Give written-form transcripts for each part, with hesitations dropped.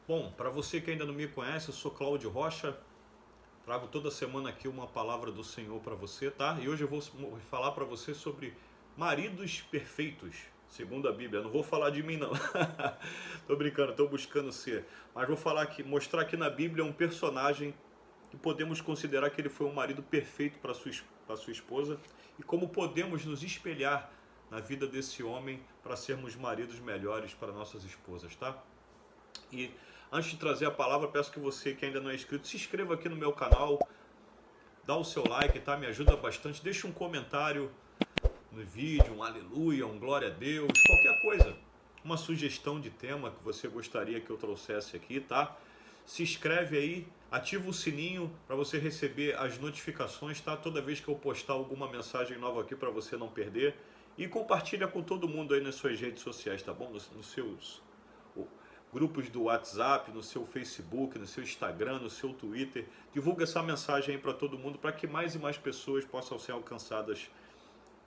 Bom, para você que ainda não me conhece, eu sou Cláudio Rocha, trago toda semana aqui uma palavra do Senhor para você, tá? E hoje eu vou falar para você sobre maridos perfeitos, segundo a Bíblia. Não vou falar de mim não, tô brincando, tô buscando ser, mas vou falar aqui, mostrar aqui na Bíblia um personagem que podemos considerar que ele foi um marido perfeito para sua esposa e como podemos nos espelhar na vida desse homem para sermos maridos melhores para nossas esposas, tá? E antes de trazer a palavra, peço que você que ainda não é inscrito, se inscreva aqui no meu canal, dá o seu like, tá? Me ajuda bastante. Deixa um comentário no vídeo, um aleluia, um glória a Deus, qualquer coisa. Uma sugestão de tema que você gostaria que eu trouxesse aqui, tá? Se inscreve aí, ativa o sininho para você receber as notificações, tá? Toda vez que eu postar alguma mensagem nova aqui para você não perder. E compartilha com todo mundo aí nas suas redes sociais, tá bom? Nos seus grupos do WhatsApp, no seu Facebook, no seu Instagram, no seu Twitter. Divulga essa mensagem aí para todo mundo, para que mais e mais pessoas possam ser alcançadas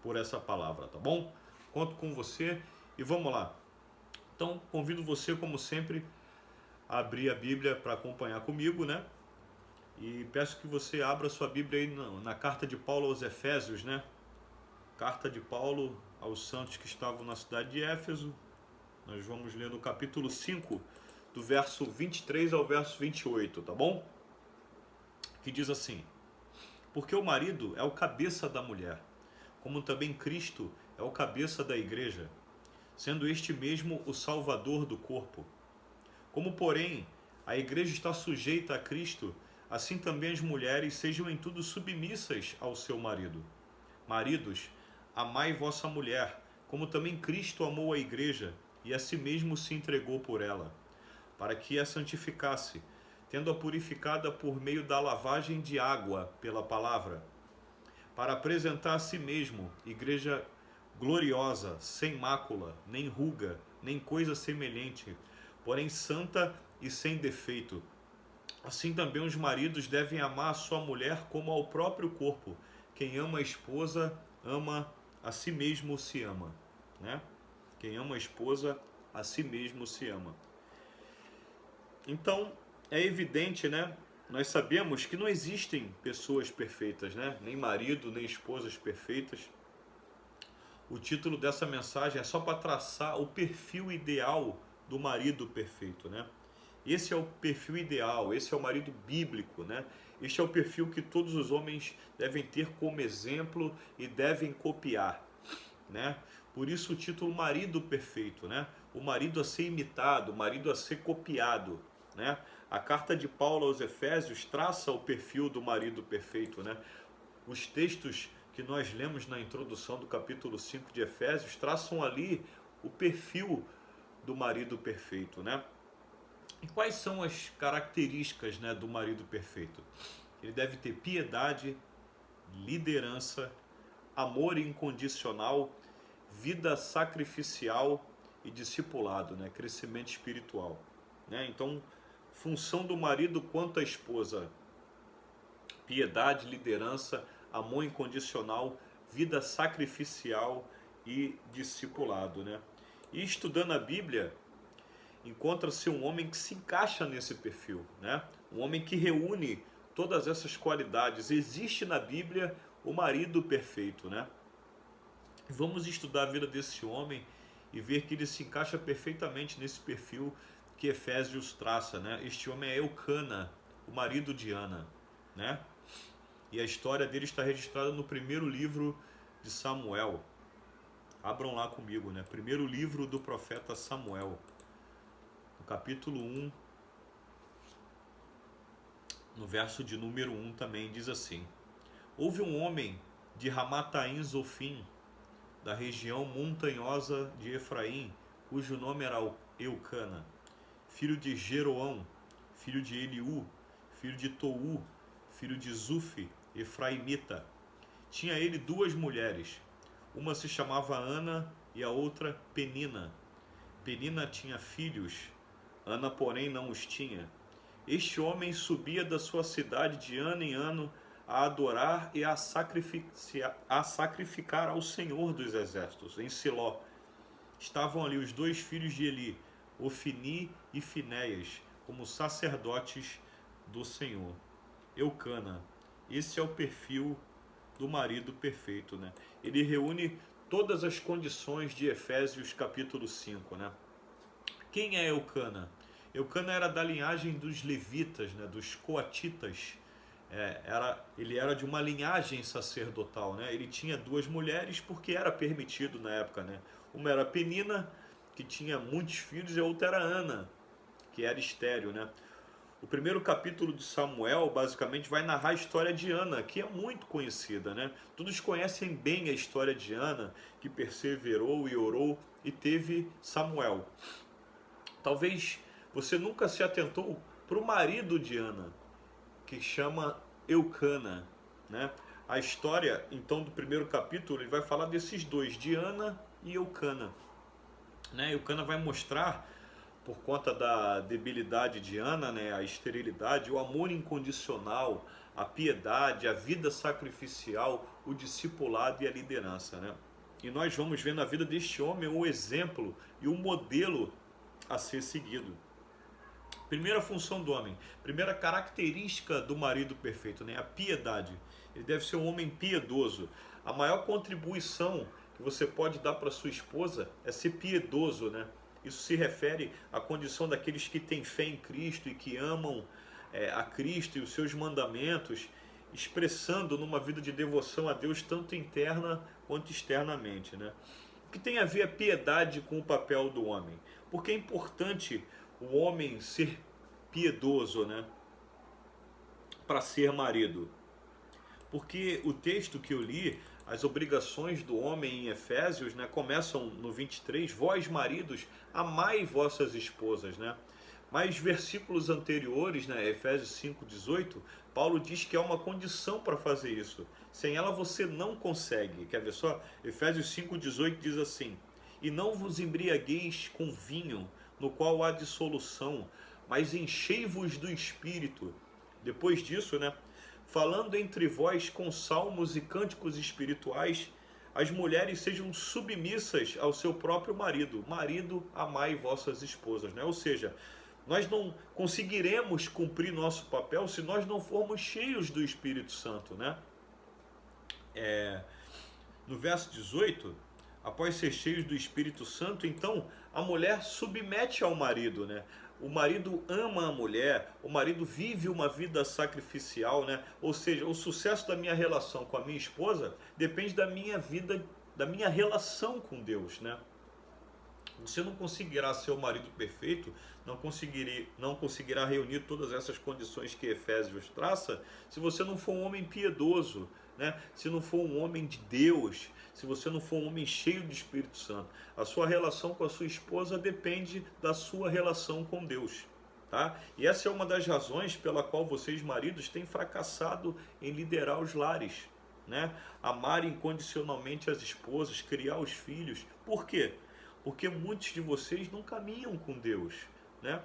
por essa palavra, tá bom? Conto com você e vamos lá. Então, convido você, como sempre, a abrir a Bíblia para acompanhar comigo, né? E peço que você abra sua Bíblia aí na carta de Paulo aos Efésios, né? Carta de Paulo aos santos que estavam na cidade de Éfeso. Nós vamos ler no capítulo 5, do verso 23 ao verso 28, tá bom? Que diz assim: Porque o marido é o cabeça da mulher, como também Cristo é o cabeça da igreja, sendo este mesmo o salvador do corpo. Como, porém, a igreja está sujeita a Cristo, assim também as mulheres sejam em tudo submissas ao seu marido. Maridos, amai vossa mulher, como também Cristo amou a igreja e a si mesmo se entregou por ela, para que a santificasse, tendo-a purificada por meio da lavagem de água pela palavra, para apresentar a si mesmo igreja gloriosa, sem mácula, nem ruga, nem coisa semelhante, porém santa e sem defeito. Assim também os maridos devem amar a sua mulher como ao próprio corpo. Quem ama a esposa, ama a si mesmo se ama, né? Quem ama a esposa, a si mesmo se ama. Então, é evidente, né? Nós sabemos que não existem pessoas perfeitas, né? Nem marido, nem esposas perfeitas. O título dessa mensagem é só para traçar o perfil ideal do marido perfeito, né? Esse é o perfil ideal, esse é o marido bíblico, né? Este é o perfil que todos os homens devem ter como exemplo e devem copiar, né? Por isso o título marido perfeito, né? O marido a ser imitado, o marido a ser copiado, né? A carta de Paulo aos Efésios traça o perfil do marido perfeito, né? Os textos que nós lemos na introdução do capítulo 5 de Efésios traçam ali o perfil do marido perfeito, né? E quais são as características, né, do marido perfeito? Ele deve ter piedade, liderança, amor incondicional, vida sacrificial e discipulado, né? Crescimento espiritual, né? Então, função do marido quanto à esposa: piedade, liderança, amor incondicional, vida sacrificial e discipulado, né? E estudando a Bíblia, encontra-se um homem que se encaixa nesse perfil, né? Um homem que reúne todas essas qualidades. Existe na Bíblia o marido perfeito, né? Vamos estudar a vida desse homem e ver que ele se encaixa perfeitamente nesse perfil que Efésios traça, né? Este homem é Eucana, o marido de Ana, né? E a história dele está registrada no primeiro livro de Samuel. Abram lá comigo, né? Primeiro livro do profeta Samuel, no capítulo 1, no verso de número 1 também diz assim: Houve um homem de Ramataim Zofim, da região montanhosa de Efraim, cujo nome era Eucana, filho de Jeroão, filho de Eliú, filho de Tou, filho de Zufi, efraimita. Tinha ele duas mulheres, uma se chamava Ana e a outra Penina. Penina tinha filhos, Ana, porém, não os tinha. Este homem subia da sua cidade de ano em ano a adorar e a sacrificar ao Senhor dos Exércitos, em Siló. Estavam ali os dois filhos de Eli, Ofni e Finéias, como sacerdotes do Senhor. Eucana, esse é o perfil do marido perfeito, né? Ele reúne todas as condições de Efésios capítulo 5, né? Quem é Eucana? Eucana era da linhagem dos levitas, né? Dos coatitas. Ele era de uma linhagem sacerdotal, né? Ele tinha duas mulheres porque era permitido na época, né? Uma era Penina, que tinha muitos filhos, e a outra era Ana, que era estéril, né? O primeiro capítulo de Samuel basicamente vai narrar a história de Ana, que é muito conhecida, né? Todos conhecem bem a história de Ana, que perseverou e orou e teve Samuel. Talvez você nunca se atentou para o marido de Ana, que chama Eucana, né? A história, então, do primeiro capítulo, ele vai falar desses dois, de Ana e Eucana, né? Eucana vai mostrar, por conta da debilidade de Ana, né, a esterilidade, o amor incondicional, a piedade, a vida sacrificial, o discipulado e a liderança, né? E nós vamos ver na vida deste homem um exemplo e um modelo a ser seguido. Primeira função do homem, primeira característica do marido perfeito, né? A piedade. Ele deve ser um homem piedoso. A maior contribuição que você pode dar para sua esposa é ser piedoso, né? Isso se refere à condição daqueles que têm fé em Cristo e que amam a Cristo e os seus mandamentos, expressando numa vida de devoção a Deus tanto interna quanto externamente, né? O que tem a ver a piedade com o papel do homem? Porque é importante o homem ser piedoso, né? Para ser marido. Porque o texto que eu li, as obrigações do homem em Efésios, né, começam no 23, vós maridos, amai vossas esposas, né? Mas versículos anteriores, né, Efésios 5:18, Paulo diz que há uma condição para fazer isso. Sem ela você não consegue. Quer ver só? Efésios 5:18 diz assim: e não vos embriagueis com vinho, no qual há dissolução, mas enchei-vos do Espírito. Depois disso, né? Falando entre vós com salmos e cânticos espirituais, as mulheres sejam submissas ao seu próprio marido. Marido, amai vossas esposas, né? Ou seja, nós não conseguiremos cumprir nosso papel se nós não formos cheios do Espírito Santo, né? No verso 18, após ser cheios do Espírito Santo, então a mulher submete ao marido, né? O marido ama a mulher, o marido vive uma vida sacrificial, né? Ou seja, o sucesso da minha relação com a minha esposa depende da minha vida, da minha relação com Deus, né? Você não conseguirá ser o marido perfeito, não conseguirá reunir todas essas condições que Efésios traça, se você não for um homem piedoso, né? Se não for um homem de Deus, se você não for um homem cheio do Espírito Santo. A sua relação com a sua esposa depende da sua relação com Deus, tá? E essa é uma das razões pela qual vocês, maridos, têm fracassado em liderar os lares, né? Amar incondicionalmente as esposas, criar os filhos. Por quê? Porque muitos de vocês não caminham com Deus, né?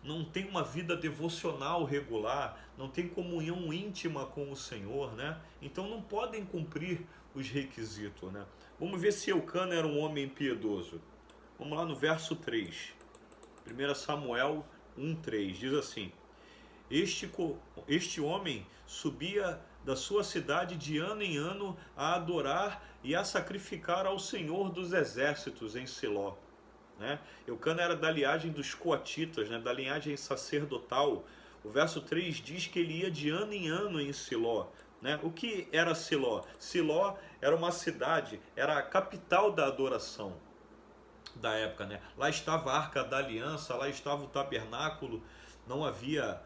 Não tem uma vida devocional regular, não tem comunhão íntima com o Senhor, né? Então não podem cumprir os requisitos, né? Vamos ver se Eucana era um homem piedoso. Vamos lá no verso 3. 1 Samuel 1:3 diz assim: Este homem subia da sua cidade de ano em ano a adorar e a sacrificar ao Senhor dos exércitos em Siló, né? Eucana era da linhagem dos coatitas, né? Da linhagem sacerdotal. O verso 3 diz que ele ia de ano em ano em Siló, né? O que era Siló? Siló era uma cidade, era a capital da adoração da época, né? Lá estava a Arca da Aliança, lá estava o tabernáculo, não havia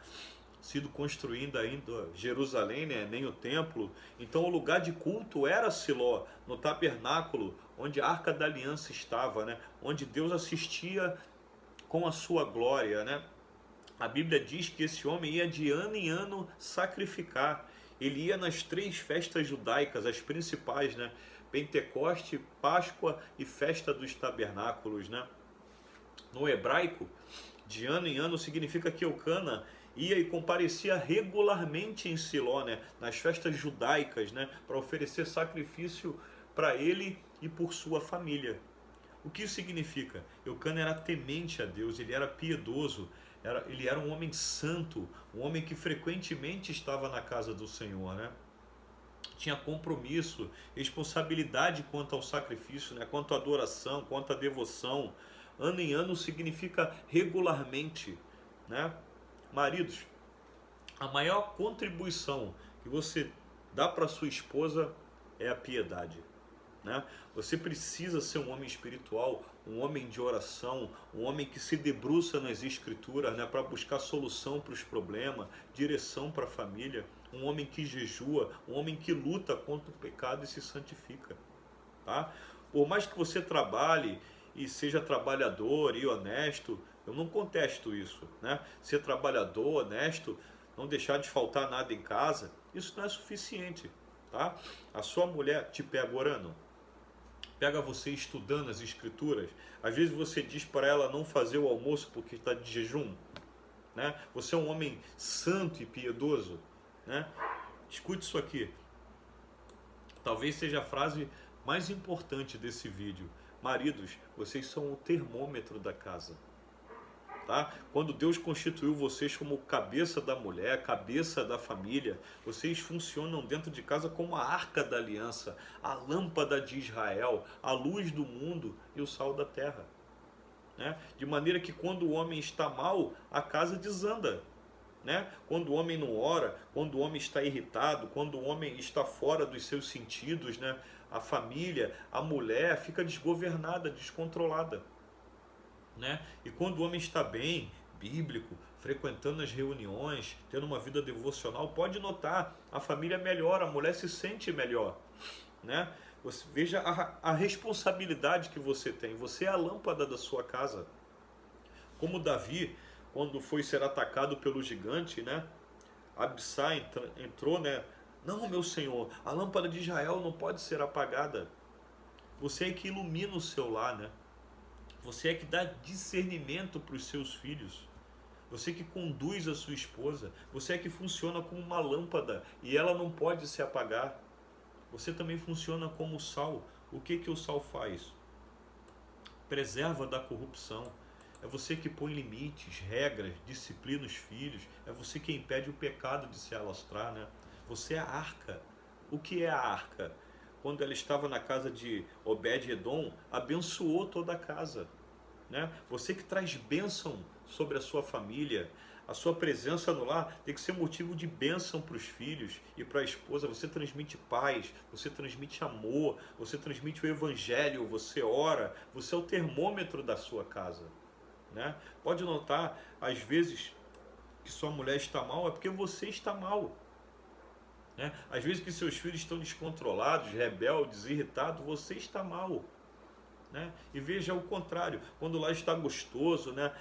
sido construída ainda Jerusalém, né? Nem o templo. Então o lugar de culto era Siló, no tabernáculo, onde a Arca da Aliança estava, né? Onde Deus assistia com a sua glória, né? A Bíblia diz que esse homem ia de ano em ano sacrificar. Ele ia nas 3 festas judaicas, as principais, né? Pentecoste, Páscoa e Festa dos Tabernáculos, né? No hebraico, de ano em ano significa que Eucana ia e comparecia regularmente em Siló, né? Nas festas judaicas, né? Para oferecer sacrifício para ele e por sua família. O que isso significa? Eucana era temente a Deus, ele era piedoso, Ele era um homem santo, um homem que frequentemente estava na casa do Senhor, né? Tinha compromisso, responsabilidade quanto ao sacrifício, né? Quanto à adoração, quanto à devoção. Ano em ano significa regularmente, né? Maridos, a maior contribuição que você dá para sua esposa é a piedade, né? Você precisa ser um homem espiritual, um homem de oração, um homem que se debruça nas escrituras, né, para buscar solução para os problemas, direção para a família, um homem que jejua, um homem que luta contra o pecado e se santifica, tá? Por mais que você trabalhe e seja trabalhador e honesto, eu não contesto isso, né? Ser trabalhador, honesto, não deixar de faltar nada em casa, isso não é suficiente, tá? A sua mulher te pega orando, pega você estudando as escrituras. Às vezes você diz para ela não fazer o almoço porque está de jejum, né? Você é um homem santo e piedoso, né? Escute isso aqui. Talvez seja a frase mais importante desse vídeo. Maridos, vocês são o termômetro da casa. Tá? Quando Deus constituiu vocês como cabeça da mulher, cabeça da família, vocês funcionam dentro de casa como a arca da aliança, a lâmpada de Israel, a luz do mundo e o sal da terra, né? De maneira que quando o homem está mal, a casa desanda, né? Quando o homem não ora, quando o homem está irritado, quando o homem está fora dos seus sentidos, né? A família, a mulher fica desgovernada, descontrolada, né? E quando o homem está bem, bíblico, frequentando as reuniões, tendo uma vida devocional, pode notar, a família melhora, a mulher se sente melhor, né? Você veja a responsabilidade que você tem. Você é a lâmpada da sua casa. Como Davi, quando foi ser atacado pelo gigante, né? Abissai entrou, né? Não, meu senhor, a lâmpada de Israel não pode ser apagada. Você é que ilumina o seu lar, né? Você é que dá discernimento para os seus filhos. Você que conduz a sua esposa. Você é que funciona como uma lâmpada e ela não pode se apagar. Você também funciona como o sal. O que o sal faz? Preserva da corrupção. É você que põe limites, regras, disciplina os filhos. É você que impede o pecado de se alastrar, né? Você é a arca. O que é a arca? Quando ela estava na casa de Obed-Edom, abençoou toda a casa, né? Você que traz bênção sobre a sua família, a sua presença no lar tem que ser motivo de bênção para os filhos e para a esposa. Você transmite paz, você transmite amor, você transmite o evangelho, você ora, você é o termômetro da sua casa, né? Pode notar, às vezes, que sua mulher está mal, é porque você está mal, né? Às vezes que seus filhos estão descontrolados, rebeldes, irritados, você está mal, né? E veja o contrário, quando lá está gostoso, né?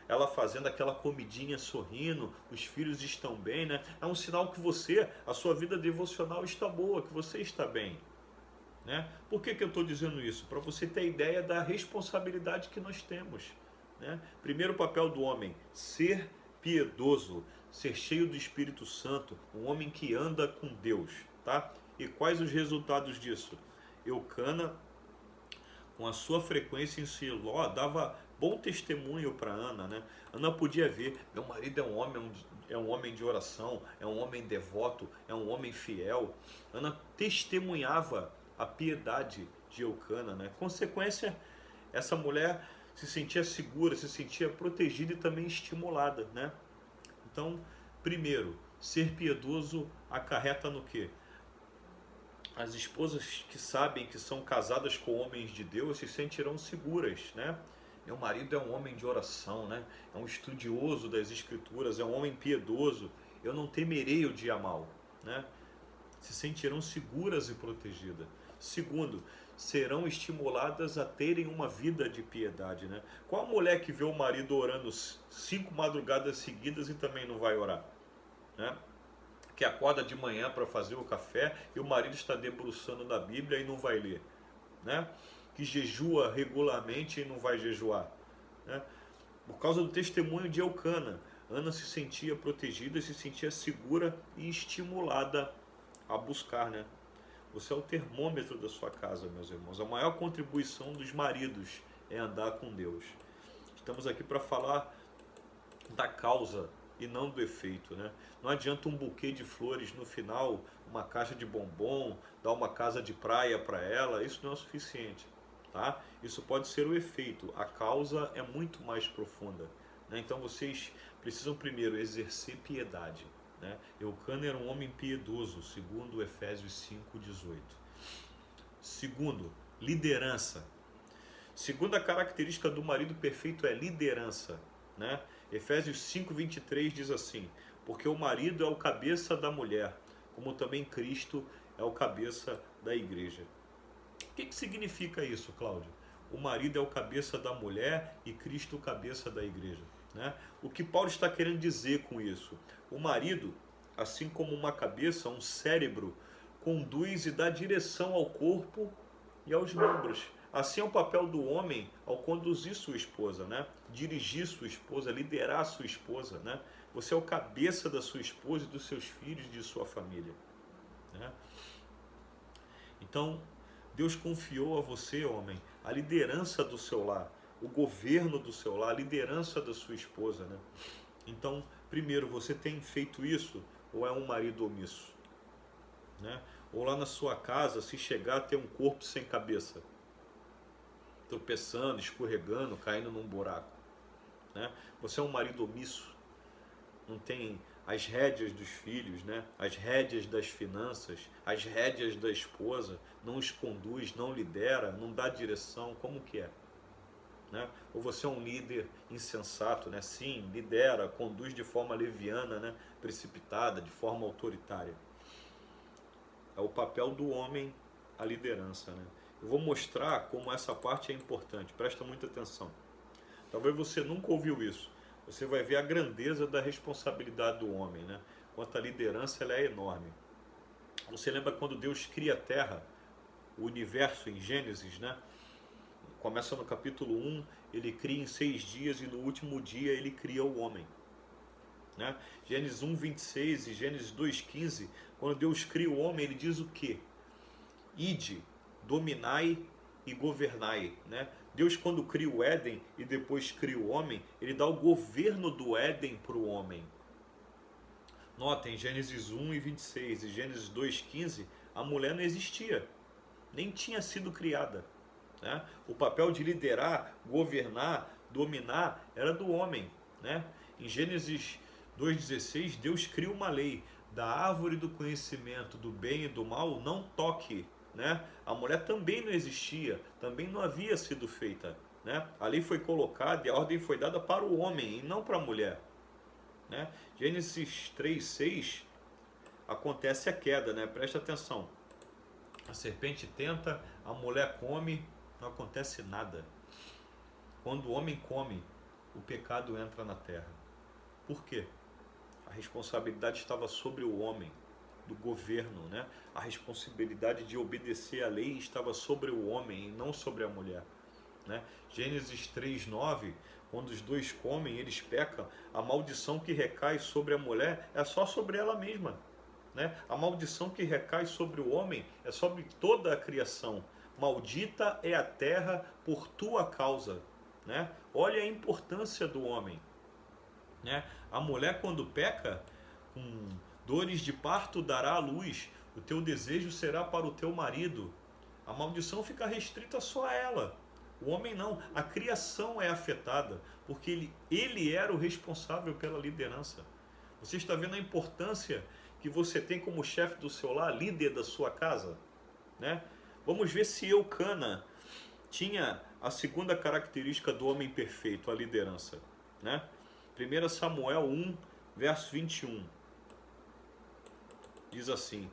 Ela fazendo aquela comidinha, sorrindo, os filhos estão bem, né? É um sinal que você, a sua vida devocional está boa, que você está bem, né? Por que eu estou dizendo isso? Para você ter ideia da responsabilidade que nós temos, né? Primeiro papel do homem, ser piedoso, ser cheio do Espírito Santo, um homem que anda com Deus, tá? E quais os resultados disso? Eucana, com a sua frequência em Siló, dava bom testemunho para Ana, né? Ana podia ver, meu marido é um homem de oração, é um homem devoto, é um homem fiel. Ana testemunhava a piedade de Eucana, né? Consequência, essa mulher se sentia segura, se sentia protegida e também estimulada, né? Então, primeiro, ser piedoso acarreta no quê? As esposas que sabem que são casadas com homens de Deus se sentirão seguras, né? Meu marido é um homem de oração, né? É um estudioso das escrituras, é um homem piedoso. Eu não temerei o dia mau, né? Se sentirão seguras e protegidas. Segundo, serão estimuladas a terem uma vida de piedade, né? Qual a mulher que vê o marido orando 5 madrugadas seguidas e também não vai orar, né? Que acorda de manhã para fazer o café e o marido está debruçando na Bíblia e não vai ler, né? Que jejua regularmente e não vai jejuar, né? Por causa do testemunho de Eucana, Ana se sentia protegida, se sentia segura e estimulada a buscar, né? Você é o termômetro da sua casa, meus irmãos. A maior contribuição dos maridos é andar com Deus. Estamos aqui para falar da causa e não do efeito, né? Não adianta um buquê de flores no final, uma caixa de bombom, dar uma casa de praia para ela, isso não é o suficiente, tá? Isso pode ser o efeito, a causa é muito mais profunda, né? Então vocês precisam primeiro exercer piedade, né? Eucana era um homem piedoso, segundo Efésios 5:18. Segundo, liderança. Segunda característica do marido perfeito é liderança, né? Efésios 5:23 diz assim: porque o marido é o cabeça da mulher, como também Cristo é o cabeça da igreja. O que significa isso, Cláudio? O marido é o cabeça da mulher e Cristo o cabeça da igreja, né? O que Paulo está querendo dizer com isso? O marido, assim como uma cabeça, um cérebro, conduz e dá direção ao corpo e aos membros. Assim é o papel do homem ao conduzir sua esposa, né? Dirigir sua esposa, liderar sua esposa, né? Você é o cabeça da sua esposa e dos seus filhos e de sua família, né? Então, Deus confiou a você, homem, a liderança do seu lar, o governo do seu lar, a liderança da sua esposa, né? Então, primeiro, você tem feito isso ou é um marido omisso, né? Ou lá na sua casa, se chegar a ter um corpo sem cabeça, tropeçando, escorregando, caindo num buraco, né? Você é um marido omisso, não tem as rédeas dos filhos, né? As rédeas das finanças, as rédeas da esposa, não os conduz, não lidera, não dá direção, como que é? Né? Ou você é um líder insensato, né? Sim, lidera, conduz de forma leviana, né? Precipitada, de forma autoritária. É o papel do homem a liderança, né? Eu vou mostrar como essa parte é importante, presta muita atenção. Talvez você nunca ouviu isso. Você vai ver a grandeza da responsabilidade do homem, né? Quanto à liderança, ela é enorme. Você lembra quando Deus cria a terra, o universo em Gênesis, né? Começa no capítulo 1, ele cria em 6 dias e no último dia ele cria o homem, né? Gênesis 1:26 e Gênesis 2:15, quando Deus cria o homem, ele diz o quê? Ide, dominai e governai, né? Deus, quando cria o Éden e depois cria o homem, ele dá o governo do Éden para o homem. Notem, Gênesis 1:26 e Gênesis 2:15, a mulher não existia, nem tinha sido criada, né? O papel de liderar, governar, dominar era do homem, né? Em Gênesis 2:16, Deus cria uma lei: da árvore do conhecimento do bem e do mal não toque, né? A mulher também não existia, também não havia sido feita, né? A lei foi colocada e a ordem foi dada para o homem e não para a mulher, né? Gênesis 3:6 acontece a queda, né? Presta atenção. A serpente tenta, a mulher come, não acontece nada. Quando o homem come, o pecado entra na terra. Por quê? A responsabilidade estava sobre o homem, do governo, né? A responsabilidade de obedecer à lei estava sobre o homem e não sobre a mulher, né? Gênesis 3:9, quando os dois comem, eles pecam, a maldição que recai sobre a mulher é só sobre ela mesma, né? A maldição que recai sobre o homem é sobre toda a criação. Maldita é a terra por tua causa, né? Olha a importância do homem, né? A mulher, quando peca, com dores de parto dará à luz, o teu desejo será para o teu marido. A maldição fica restrita só a ela. O homem não, a criação é afetada, porque ele era o responsável pela liderança. Você está vendo a importância que você tem como chefe do seu lar, líder da sua casa, né? Vamos ver se Eucana tinha a segunda característica do homem perfeito, a liderança, né? 1 Samuel 1, verso 21. Diz assim: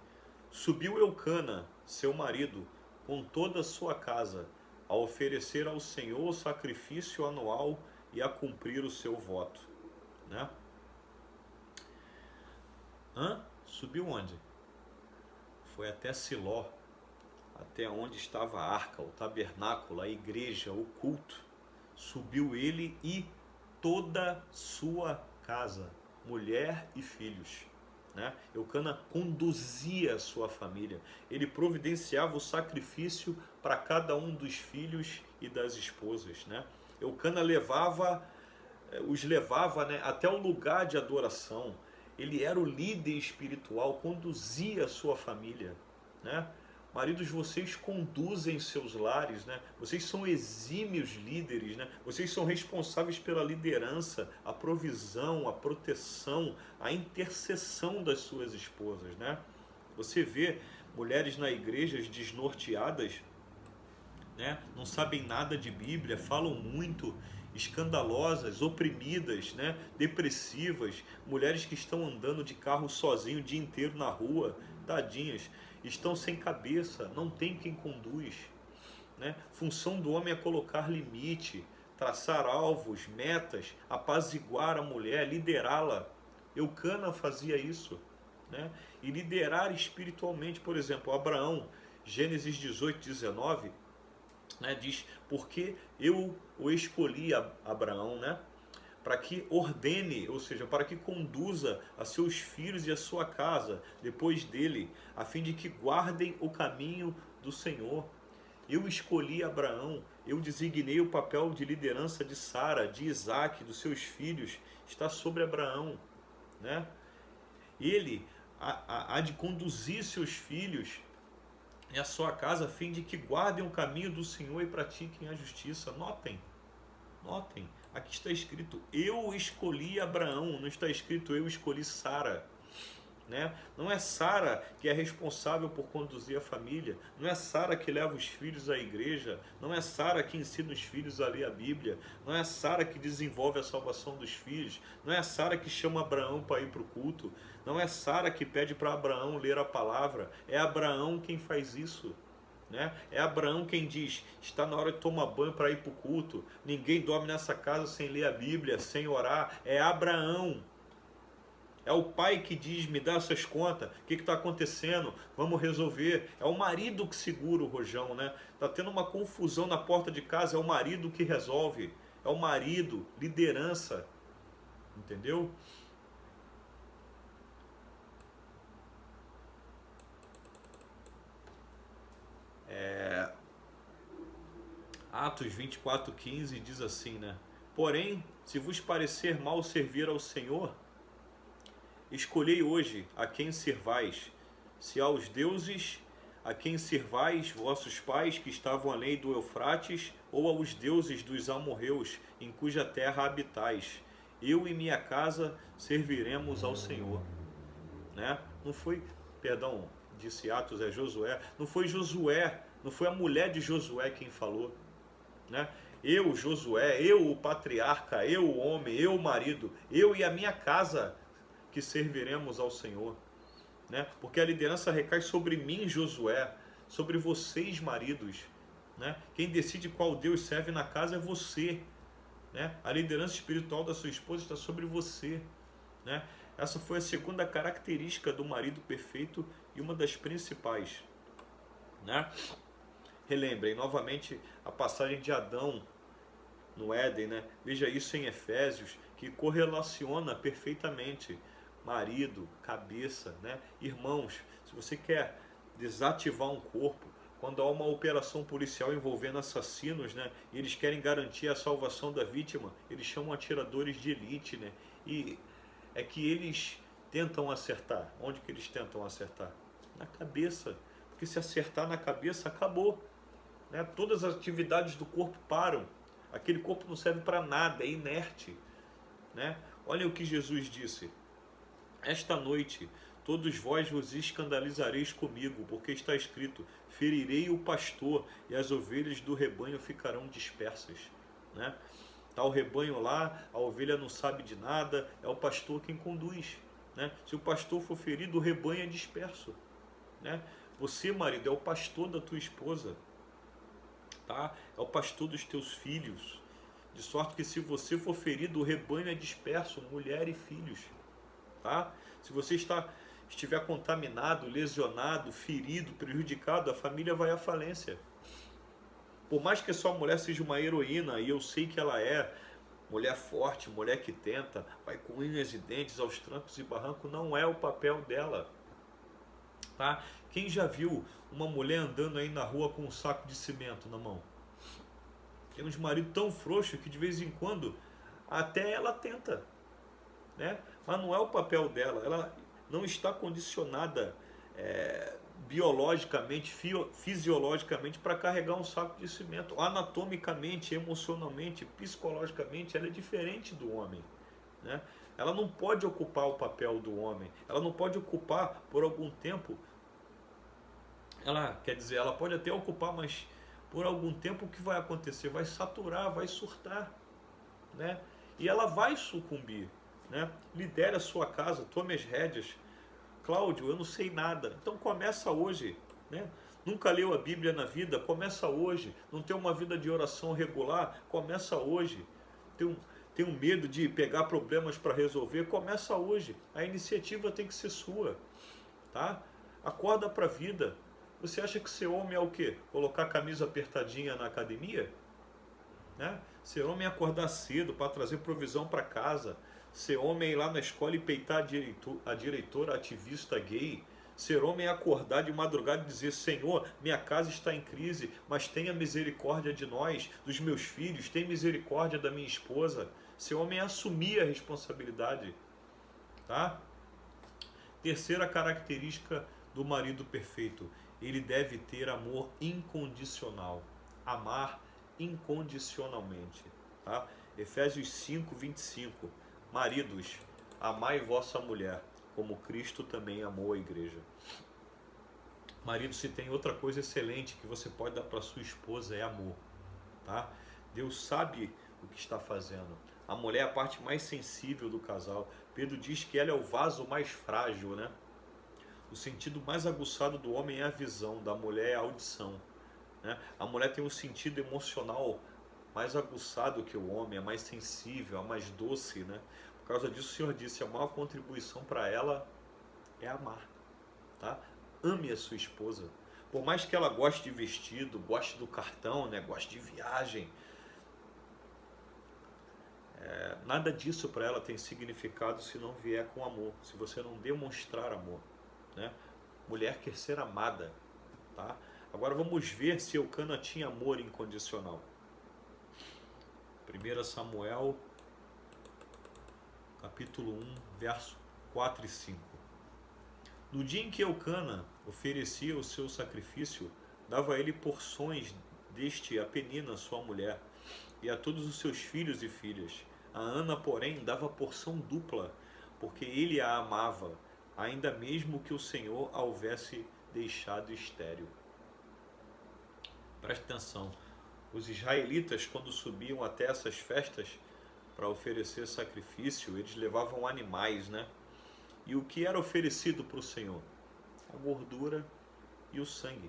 subiu Eucana, seu marido, com toda a sua casa, a oferecer ao Senhor o sacrifício anual e a cumprir o seu voto, né? Subiu onde? Foi até Siló, até onde estava a arca, o tabernáculo, a igreja, o culto. Subiu ele e toda sua casa, mulher e filhos, né? Eucana conduzia a sua família, ele providenciava o sacrifício para cada um dos filhos e das esposas, né? Eucana levava os levava, né, até o lugar de adoração. Ele era o líder espiritual, conduzia a sua família, né? Maridos, vocês conduzem seus lares, né? Vocês são exímios líderes, né? Vocês são responsáveis pela liderança, a provisão, a proteção, a intercessão das suas esposas, né? Você vê mulheres na igreja desnorteadas, né? Não sabem nada de Bíblia, falam muito, escandalosas, oprimidas, né? Depressivas, mulheres que estão andando de carro sozinho o dia inteiro na rua, tadinhas, estão sem cabeça, não tem quem conduz, né? Função do homem é colocar limite, traçar alvos, metas, apaziguar a mulher, liderá-la. Eucana fazia isso, né? E liderar espiritualmente, por exemplo, Abraão, Gênesis 18, 19, né, diz, porque eu o escolhi, Abraão, né, para que ordene, ou seja, para que conduza a seus filhos e a sua casa depois dele, a fim de que guardem o caminho do Senhor. Eu escolhi Abraão, eu designei o papel de liderança de Sara, de Isaac, dos seus filhos, está sobre Abraão, né? Ele há de conduzir seus filhos e a sua casa, a fim de que guardem o caminho do Senhor e pratiquem a justiça. Notem, aqui está escrito, eu escolhi Abraão, não está escrito eu escolhi Sara, né? Não é Sara que é responsável por conduzir a família, não é Sara que leva os filhos à igreja, não é Sara que ensina os filhos a ler a Bíblia, não é Sara que desenvolve a salvação dos filhos, não é Sara que chama Abraão para ir para o culto, não é Sara que pede para Abraão ler a palavra, é Abraão quem faz isso, né? É Abraão quem diz, está na hora de tomar banho para ir para o culto, ninguém dorme nessa casa sem ler a Bíblia, sem orar, é Abraão. É o pai que diz, me dá essas contas, o que está acontecendo, vamos resolver. É o marido que segura o rojão, né? Está tendo uma confusão na porta de casa, é o marido que resolve. É o marido, liderança, entendeu? Atos 24:15 diz assim, né? Porém, se vos parecer mal servir ao Senhor, escolhei hoje a quem servais, se aos deuses a quem servais vossos pais que estavam além do Eufrates, ou aos deuses dos amorreus, em cuja terra habitais. Eu e minha casa serviremos ao Senhor. Né? Não foi, perdão, disse Atos, é Josué, não foi Josué, não foi a mulher de Josué quem falou, né? Eu, Josué, eu o patriarca, eu o homem, eu o marido, eu e a minha casa que serviremos ao Senhor, né? Porque a liderança recai sobre mim, Josué, sobre vocês, maridos, né? Quem decide qual Deus serve na casa é você, né? A liderança espiritual da sua esposa está sobre você, né? Essa foi a segunda característica do marido perfeito e uma das principais, né? Relembrem novamente a passagem de Adão no Éden, né? Veja isso em Efésios, que correlaciona perfeitamente marido, cabeça, né? Irmãos, se você quer desativar um corpo, quando há uma operação policial envolvendo assassinos, né? E eles querem garantir a salvação da vítima, eles chamam atiradores de elite, né? E é que eles tentam acertar. Onde que eles tentam acertar? Na cabeça. Porque se acertar na cabeça, acabou, né? Todas as atividades do corpo param. Aquele corpo não serve para nada, é inerte, né? Olha o que Jesus disse. Esta noite todos vós vos escandalizareis comigo, porque está escrito, ferirei o pastor e as ovelhas do rebanho ficarão dispersas, né? Está o rebanho lá, a ovelha não sabe de nada, é o pastor quem conduz, né? Se o pastor for ferido, o rebanho é disperso, né? Você, marido, é o pastor da tua esposa, tá? É o pastor dos teus filhos, de sorte que se você for ferido, o rebanho é disperso, mulher e filhos, tá? Se você estiver contaminado, lesionado, ferido, prejudicado, a família vai à falência. Por mais que a sua mulher seja uma heroína, e eu sei que ela é, mulher forte, mulher que tenta, vai com unhas e dentes aos trancos e barrancos, não é o papel dela, tá? Quem já viu uma mulher andando aí na rua com um saco de cimento na mão? Tem uns maridos tão frouxos que de vez em quando Até ela tenta, né? Mas não é o papel dela, ela não está condicionada biologicamente, fisiologicamente para carregar um saco de cimento. Anatomicamente, emocionalmente, psicologicamente, ela é diferente do homem, né? Ela não pode ocupar o papel do homem, ela não pode ocupar por algum tempo. Ela, quer dizer, ela pode até ocupar, mas por algum tempo o que vai acontecer? Vai saturar, vai surtar, né? E ela vai sucumbir, né? Lidere a sua casa, tome as rédeas. Cláudio, eu não sei nada. Então começa hoje, né? Nunca leu a Bíblia na vida? Começa hoje. Não tem uma vida de oração regular? Começa hoje. Tem um medo de pegar problemas para resolver? Começa hoje. A iniciativa tem que ser sua, tá? Acorda para a vida. Você acha que ser homem é o quê? Colocar a camisa apertadinha na academia? Né? Ser homem é acordar cedo para trazer provisão para casa. Ser homem é ir lá na escola e peitar a diretora ativista gay. Ser homem é acordar de madrugada e dizer: Senhor, minha casa está em crise, mas tenha misericórdia de nós, dos meus filhos, tenha misericórdia da minha esposa. Ser homem é assumir a responsabilidade, tá? Terceira característica do marido perfeito: ele deve ter amor incondicional. Amar incondicionalmente, tá? Efésios 5:25. Maridos, amai vossa mulher, como Cristo também amou a igreja. Marido, se tem outra coisa excelente que você pode dar para sua esposa, é amor, tá? Deus sabe o que está fazendo. A mulher é a parte mais sensível do casal. Pedro diz que ela é o vaso mais frágil, né? O sentido mais aguçado do homem é a visão, da mulher é a audição, né? A mulher tem um sentido emocional mais aguçado que o homem, é mais sensível, é mais doce, né? Por causa disso o Senhor disse: a maior contribuição para ela é amar, tá? Ame a sua esposa. Por mais que ela goste de vestido, goste do cartão, né? Goste de viagem, nada disso para ela tem significado se não vier com amor, se você não demonstrar amor, né? Mulher quer ser amada, tá? Agora vamos ver se Eucana tinha amor incondicional. 1 Samuel, capítulo 1, verso 4 e 5. No dia em que Eucana oferecia o seu sacrifício, dava a ele porções deste a Penina, sua mulher, e a todos os seus filhos e filhas. A Ana, porém, dava porção dupla, porque ele a amava, ainda mesmo que o Senhor a houvesse deixado estéril. Preste atenção. Os israelitas, quando subiam até essas festas para oferecer sacrifício, eles levavam animais, né? E o que era oferecido para o Senhor? A gordura e o sangue.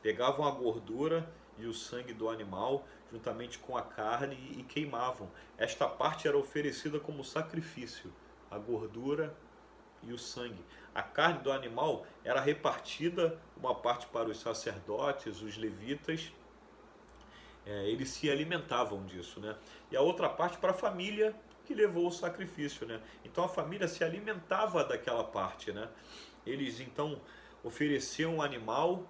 Pegavam a gordura e o sangue do animal, juntamente com a carne, e queimavam. Esta parte era oferecida como sacrifício, a gordura e o sangue. A carne do animal era repartida, uma parte para os sacerdotes, os levitas, eles se alimentavam disso, né? E a outra parte para a família que levou o sacrifício, né? Então a família se alimentava daquela parte, né? Eles então ofereciam o animal,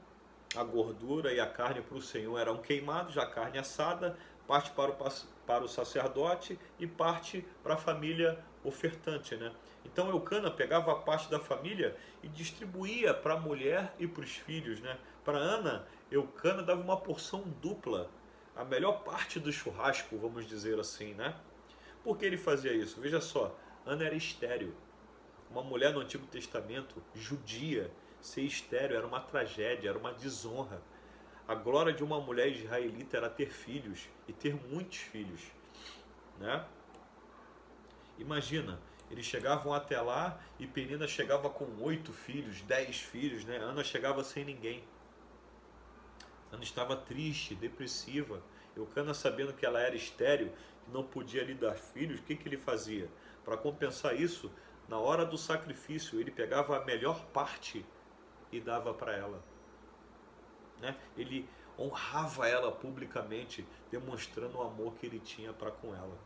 a gordura e a carne para o Senhor, eram queimados, a carne assada, parte para o sacerdote e parte para a família ofertante, né? Então Eucana pegava a parte da família e distribuía para a mulher e para os filhos, né? Para Ana, Eucana dava uma porção dupla, a melhor parte do churrasco, vamos dizer assim, né? Por que ele fazia isso? Veja só, Ana era estéril. Uma mulher no Antigo Testamento, judia, ser estéril era uma tragédia, era uma desonra. A glória de uma mulher israelita era ter filhos, e ter muitos filhos, né? Imagina, eles chegavam até lá e Penina chegava com 8 filhos, 10 filhos, né? Ana chegava sem ninguém. Ana estava triste, depressiva. Eucana, sabendo que ela era estéril, que não podia lhe dar filhos, o que ele fazia? Para compensar isso, na hora do sacrifício, ele pegava a melhor parte e dava para ela, né? Ele honrava ela publicamente, demonstrando o amor que ele tinha para com ela,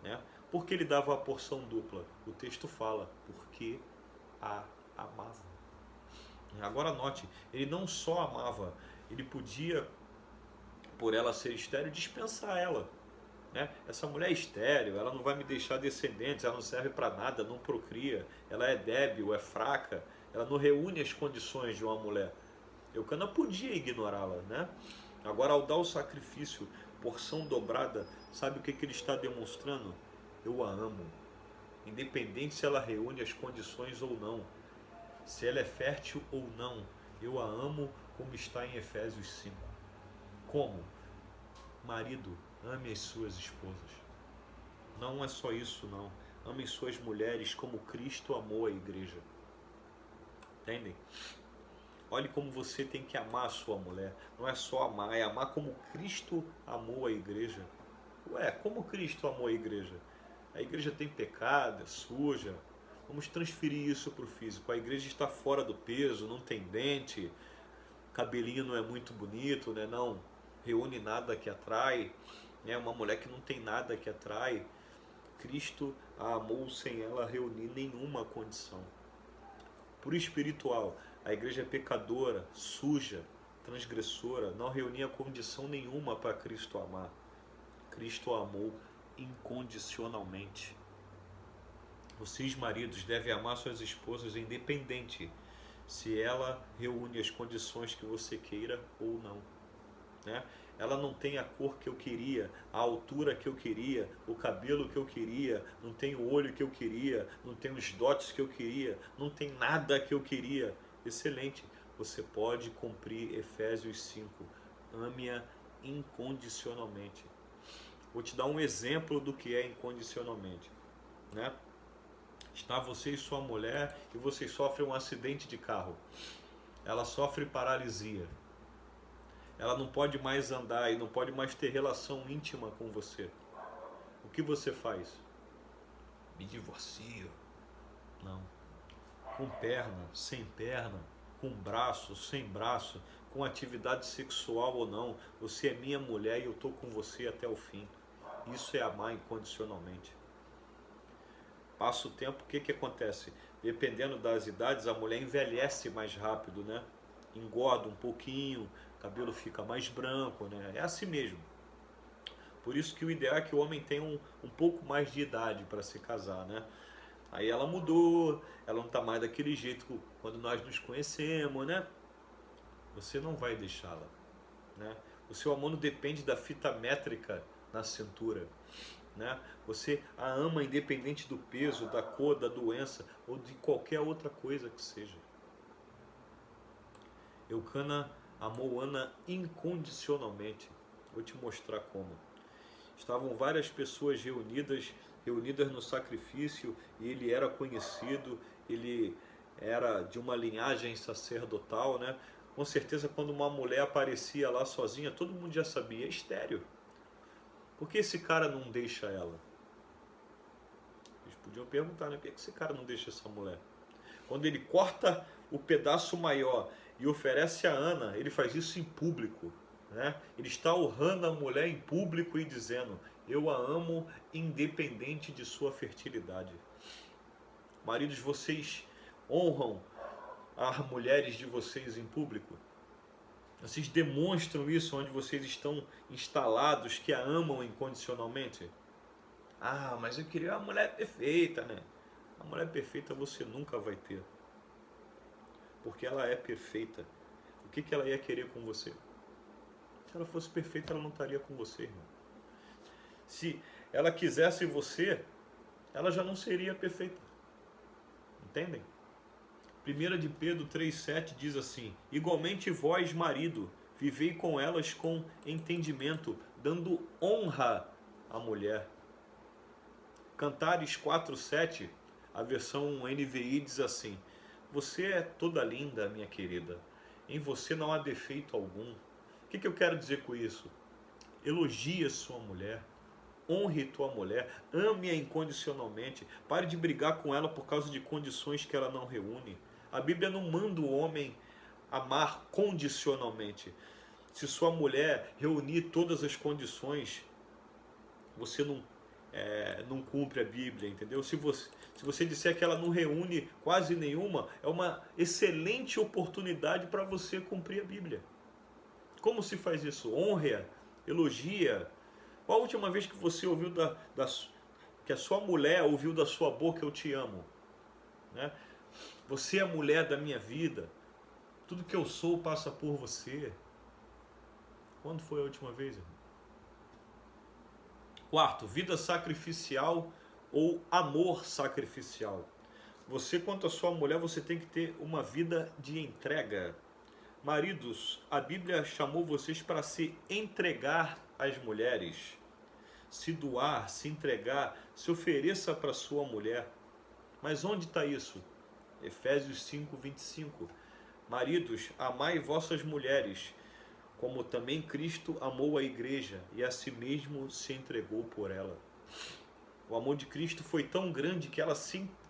né? Por que ele dava a porção dupla? O texto fala, porque a amava. Agora note, ele não só amava, ele podia, por ela ser estéril, dispensar ela. né? Essa mulher é estéril, ela não vai me deixar descendentes, ela não serve para nada, não procria, ela é débil, é fraca, ela não reúne as condições de uma mulher. Eucana podia ignorá-la, né? Agora, ao dar o sacrifício, porção dobrada, sabe o que ele está demonstrando? Eu a amo, independente se ela reúne as condições ou não, se ela é fértil ou não, eu a amo, como está em Efésios 5. Como? Marido, ame as suas esposas. Não é só isso, não. Ame suas mulheres como Cristo amou a igreja. Entendem? Olhe como você tem que amar a sua mulher. Não é só amar, é amar como Cristo amou a igreja. Ué, como Cristo amou a igreja? A igreja tem pecado, é suja. Vamos transferir isso para o físico. A igreja está fora do peso, não tem dente, cabelinho não é muito bonito, né? Não reúne nada que atrai. É uma mulher que não tem nada que atrai. Cristo a amou sem ela reunir nenhuma condição. Por espiritual, a igreja é pecadora, suja, transgressora, não reunia condição nenhuma para Cristo amar. Cristo a amou incondicionalmente. Vocês, maridos, devem amar suas esposas independente se ela reúne as condições que você queira ou não, né? Ela não tem a cor que eu queria, a altura que eu queria, o cabelo que eu queria, não tem o olho que eu queria, não tem os dotes que eu queria, não tem nada que eu queria. Excelente, você pode cumprir Efésios 5. Ame-a incondicionalmente. Vou te dar um exemplo do que é incondicionalmente, né? Está você e sua mulher e vocês sofrem um acidente de carro. Ela sofre paralisia. Ela não pode mais andar e não pode mais ter relação íntima com você. O que você faz? Me divorcio. Não. Com perna, sem perna, com braço, sem braço, com atividade sexual ou não, você é minha mulher e eu estou com você até o fim. Isso é amar incondicionalmente. Passa o tempo, o que acontece? Dependendo das idades, a mulher envelhece mais rápido, né? Engorda um pouquinho, o cabelo fica mais branco, né? É assim mesmo. Por isso que o ideal é que o homem tenha um pouco mais de idade para se casar, né? Aí ela mudou, ela não está mais daquele jeito quando nós nos conhecemos, né? Você não vai deixá-la, né? O seu amor não depende da fita métrica na cintura, né? Você a ama independente do peso, da cor, da doença ou de qualquer outra coisa que seja. Eucana amou Ana incondicionalmente. Vou te mostrar como. Estavam várias pessoas reunidas no sacrifício e ele era conhecido, ele era de uma linhagem sacerdotal, né? Com certeza quando uma mulher aparecia lá sozinha, todo mundo já sabia, é estéril. Por que esse cara não deixa ela? Eles podiam perguntar, né? Por que esse cara não deixa essa mulher? Quando ele corta o pedaço maior e oferece a Ana, ele faz isso em público, né? Ele está honrando a mulher em público e dizendo, eu a amo independente de sua fertilidade. Maridos, vocês honram as mulheres de vocês em público? Vocês demonstram isso onde vocês estão instalados, que a amam incondicionalmente? Ah, mas eu queria uma mulher perfeita, né? A mulher perfeita você nunca vai ter. Porque ela é perfeita. O que ela ia querer com você? Se ela fosse perfeita, ela não estaria com você, irmão. Se ela quisesse você, ela já não seria perfeita. Entendem? 1 de Pedro 3,7 diz assim, igualmente vós, marido, vivei com elas com entendimento, dando honra à mulher. Cantares 4,7, a versão NVI diz assim, você é toda linda, minha querida, em você não há defeito algum. O que eu quero dizer com isso? Elogie sua mulher, honre tua mulher, ame-a incondicionalmente, pare de brigar com ela por causa de condições que ela não reúne. A Bíblia não manda o homem amar condicionalmente. Se sua mulher reunir todas as condições, você não cumpre a Bíblia, entendeu? Se você disser que ela não reúne quase nenhuma, é uma excelente oportunidade para você cumprir a Bíblia. Como se faz isso? Honre-a, elogia, Qual a última vez que você ouviu que a sua mulher ouviu da sua boca, eu te amo? Né? Você é a mulher da minha vida. Tudo que eu sou passa por você. Quando foi a última vez, irmão? Quarto, vida sacrificial ou amor sacrificial. Você, quanto à sua mulher, você tem que ter uma vida de entrega. Maridos, a Bíblia chamou vocês para se entregar às mulheres. Se doar, se entregar, se ofereça para sua mulher. Mas onde está isso? Efésios 5, 25. Maridos, amai vossas mulheres, como também Cristo amou a igreja e a si mesmo se entregou por ela. O amor de Cristo foi tão grande que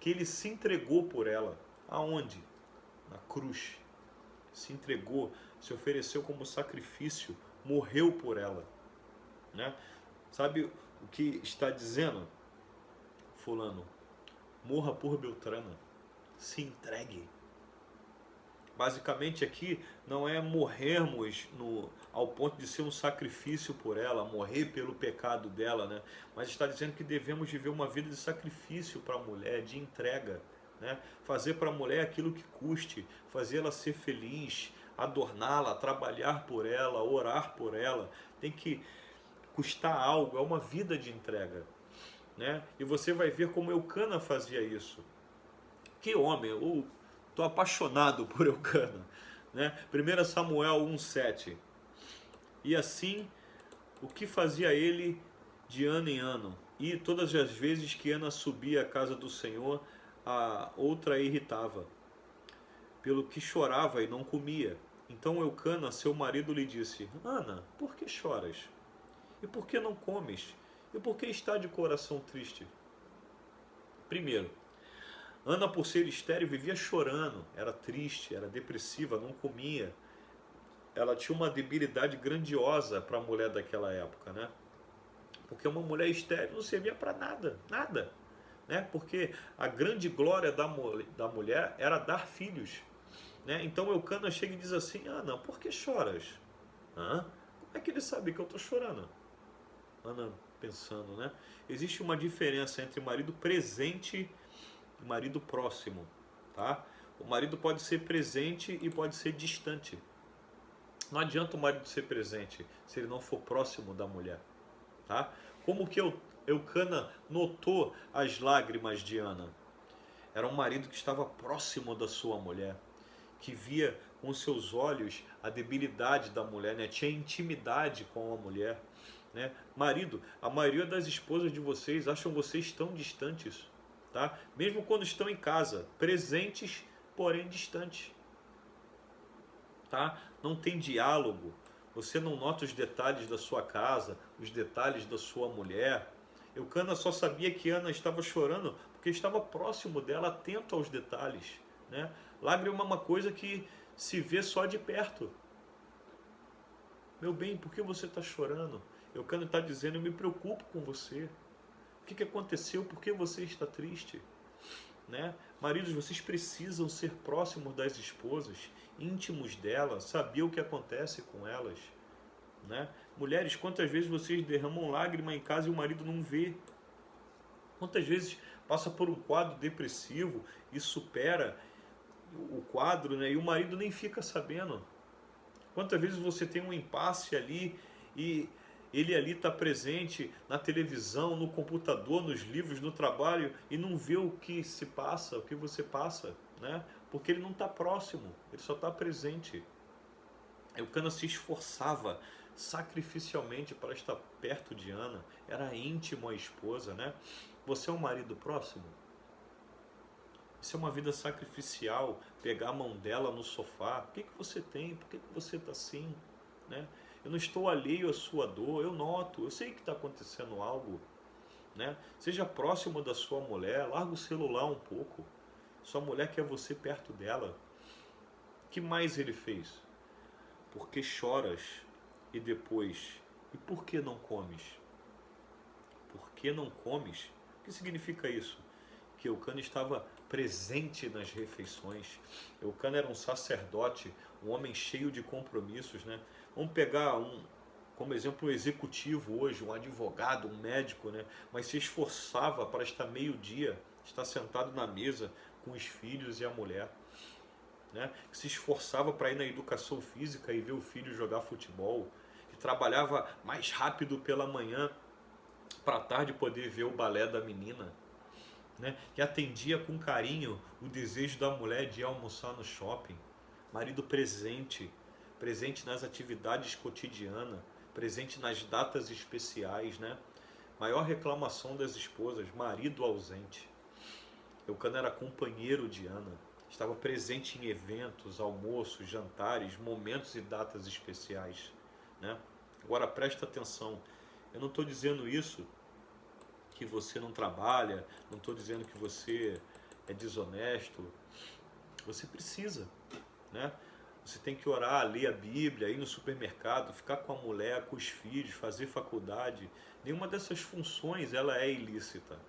ele se entregou por ela. Aonde? Na cruz. Se entregou, se ofereceu como sacrifício, morreu por ela. Né? Sabe o que está dizendo? Fulano, morra por Beltrana. Se entregue. Basicamente aqui não é morrermos ao ponto de ser um sacrifício por ela, morrer pelo pecado dela, né? Mas está dizendo que devemos viver uma vida de sacrifício para a mulher, de entrega, né? Fazer para a mulher aquilo que custe, fazê-la ser feliz, adorná-la, trabalhar por ela, orar por ela. Tem que custar algo, é uma vida de entrega, né? E você vai ver como Eucana fazia isso. Que homem, estou apaixonado por Eucana, né? 1 Samuel 1,7. E assim, o que fazia ele de ano em ano? E todas as vezes que Ana subia à casa do Senhor, a outra a irritava, pelo que chorava e não comia. Então Eucana, seu marido, lhe disse: Ana, por que choras? E por que não comes? E por que está de coração triste? Primeiro, Ana, por ser estéril, vivia chorando, era triste, era depressiva, não comia. Ela tinha uma debilidade grandiosa para a mulher daquela época, né? Porque uma mulher estéril não servia para nada, nada. Né? Porque a grande glória da mulher era dar filhos. Né? Então Eucana chega e diz assim: Ana, por que choras? Como é que ele sabe que eu estou chorando? Ana pensando, né? Existe uma diferença entre marido presente e marido próximo, tá? O marido pode ser presente e pode ser distante. Não adianta o marido ser presente se ele não for próximo da mulher, tá? Como que Eucana notou as lágrimas de Ana? Era um marido que estava próximo da sua mulher, que via com seus olhos a debilidade da mulher, né? Tinha intimidade com a mulher, né? Marido, a maioria das esposas de vocês acham vocês tão distantes, tá? Mesmo quando estão em casa, presentes, porém distantes, tá? Não tem diálogo, você não nota os detalhes da sua casa, os detalhes da sua mulher. Eucana só sabia que Ana estava chorando porque estava próximo dela, atento aos detalhes, né? Lágrima é uma coisa que se vê só de perto. Meu bem, por que você está chorando? Eucana está dizendo: eu me preocupo com você. O que aconteceu? Por que você está triste? Né? Maridos, vocês precisam ser próximos das esposas, íntimos delas, saber o que acontece com elas. Né? Mulheres, quantas vezes vocês derramam lágrima em casa e o marido não vê? Quantas vezes passa por um quadro depressivo e supera o quadro, né? E o marido nem fica sabendo? Quantas vezes você tem um impasse ali e ele ali está presente na televisão, no computador, nos livros, no trabalho e não vê o que se passa, o que você passa, né? Porque ele não está próximo, ele só está presente. Eucana se esforçava sacrificialmente para estar perto de Ana, era íntimo à esposa, né? Você é um marido próximo? Isso é uma vida sacrificial, pegar a mão dela no sofá. O que você tem? Por que você está assim? Né? Eu não estou alheio à sua dor, eu noto, eu sei que está acontecendo algo. Né? Seja próximo da sua mulher, larga o celular um pouco. Sua mulher quer você perto dela. O que mais ele fez? Por que choras? E depois, e por que não comes? Por que não comes? O que significa isso? Que Eucana estava presente nas refeições. Eucana era um sacerdote, um homem cheio de compromissos, né? Vamos pegar como exemplo um executivo hoje, um advogado, um médico, né? Mas se esforçava para estar meio-dia, estar sentado na mesa com os filhos e a mulher, né? Que se esforçava para ir na educação física e ver o filho jogar futebol, que trabalhava mais rápido pela manhã para à tarde poder ver o balé da menina, né? Que atendia com carinho o desejo da mulher de ir almoçar no shopping. Marido presente, presente nas atividades cotidianas, presente nas datas especiais, né? Maior reclamação das esposas, marido ausente. Eucana era companheiro de Ana, estava presente em eventos, almoços, jantares, momentos e datas especiais, né? Agora presta atenção, eu não estou dizendo isso que você não trabalha, não estou dizendo que você é desonesto. Você precisa, né? Você tem que orar, ler a Bíblia, ir no supermercado, ficar com a mulher, com os filhos, fazer faculdade. Nenhuma dessas funções ela é ilícita,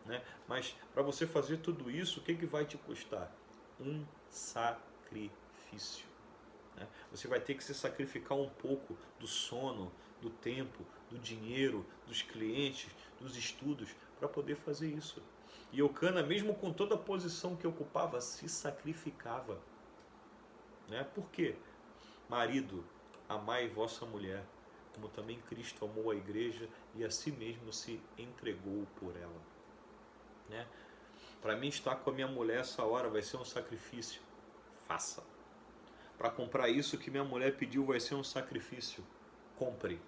né? Mas para você fazer tudo isso, o que vai te custar? Um sacrifício, né? Você vai ter que se sacrificar um pouco do sono, do tempo, do dinheiro, dos clientes, dos estudos, para poder fazer isso. E Eucana, mesmo com toda a posição que ocupava, se sacrificava, né? Por quê? Marido, amai vossa mulher, como também Cristo amou a igreja e a si mesmo se entregou por ela, né? Para mim estar com a minha mulher essa hora vai ser um sacrifício. Faça. Para comprar isso que minha mulher pediu vai ser um sacrifício. Compre.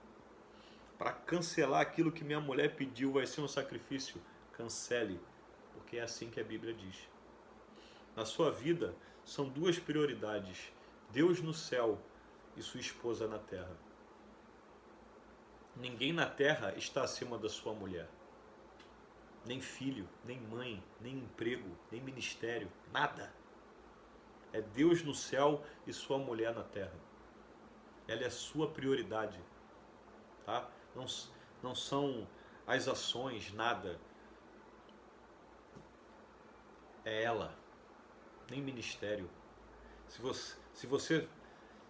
Para cancelar aquilo que minha mulher pediu vai ser um sacrifício. Cancele. Porque é assim que a Bíblia diz. Na sua vida são duas prioridades: Deus no céu e sua esposa na terra. Ninguém na terra está acima da sua mulher. Nem filho, nem mãe, nem emprego, nem ministério, nada. É Deus no céu e sua mulher na terra. Ela é a sua prioridade, tá? Não são as ações, nada. É ela, nem ministério. Se você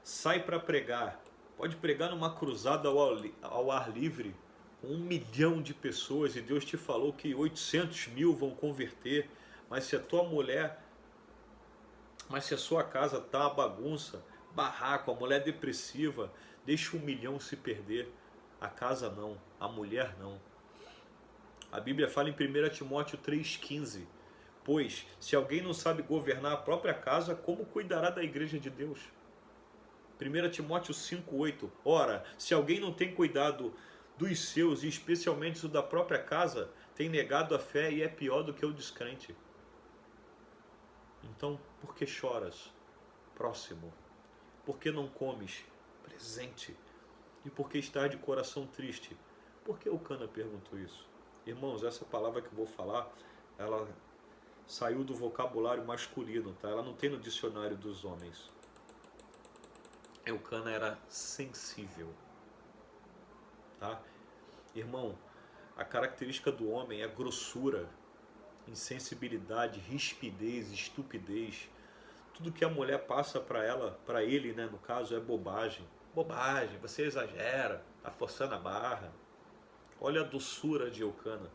sai para pregar, pode pregar numa cruzada ao ar livre, com 1 milhão de pessoas, e Deus te falou que 800 mil vão converter, mas se a tua mulher, mas se a sua casa tá uma bagunça, barraco, a mulher depressiva, deixa 1 milhão se perder. A casa não, a mulher não. A Bíblia fala em 1 Timóteo 3,15: pois, se alguém não sabe governar a própria casa, como cuidará da igreja de Deus? 1 Timóteo 5,8: ora, se alguém não tem cuidado dos seus, e especialmente o da própria casa, tem negado a fé e é pior do que o descrente. Então, por que choras? Próximo. Por que não comes? Presente. E por que estás de coração triste? Por que Eucana perguntou isso? Irmãos, essa palavra que eu vou falar, ela saiu do vocabulário masculino, tá? Ela não tem no dicionário dos homens. Eucana era sensível, tá? Irmão, a característica do homem é grossura, insensibilidade, rispidez, estupidez. Tudo que a mulher passa para ela, para ele, né, no caso, é bobagem. Bobagem, você exagera, tá forçando a barra. Olha a doçura de Eucana.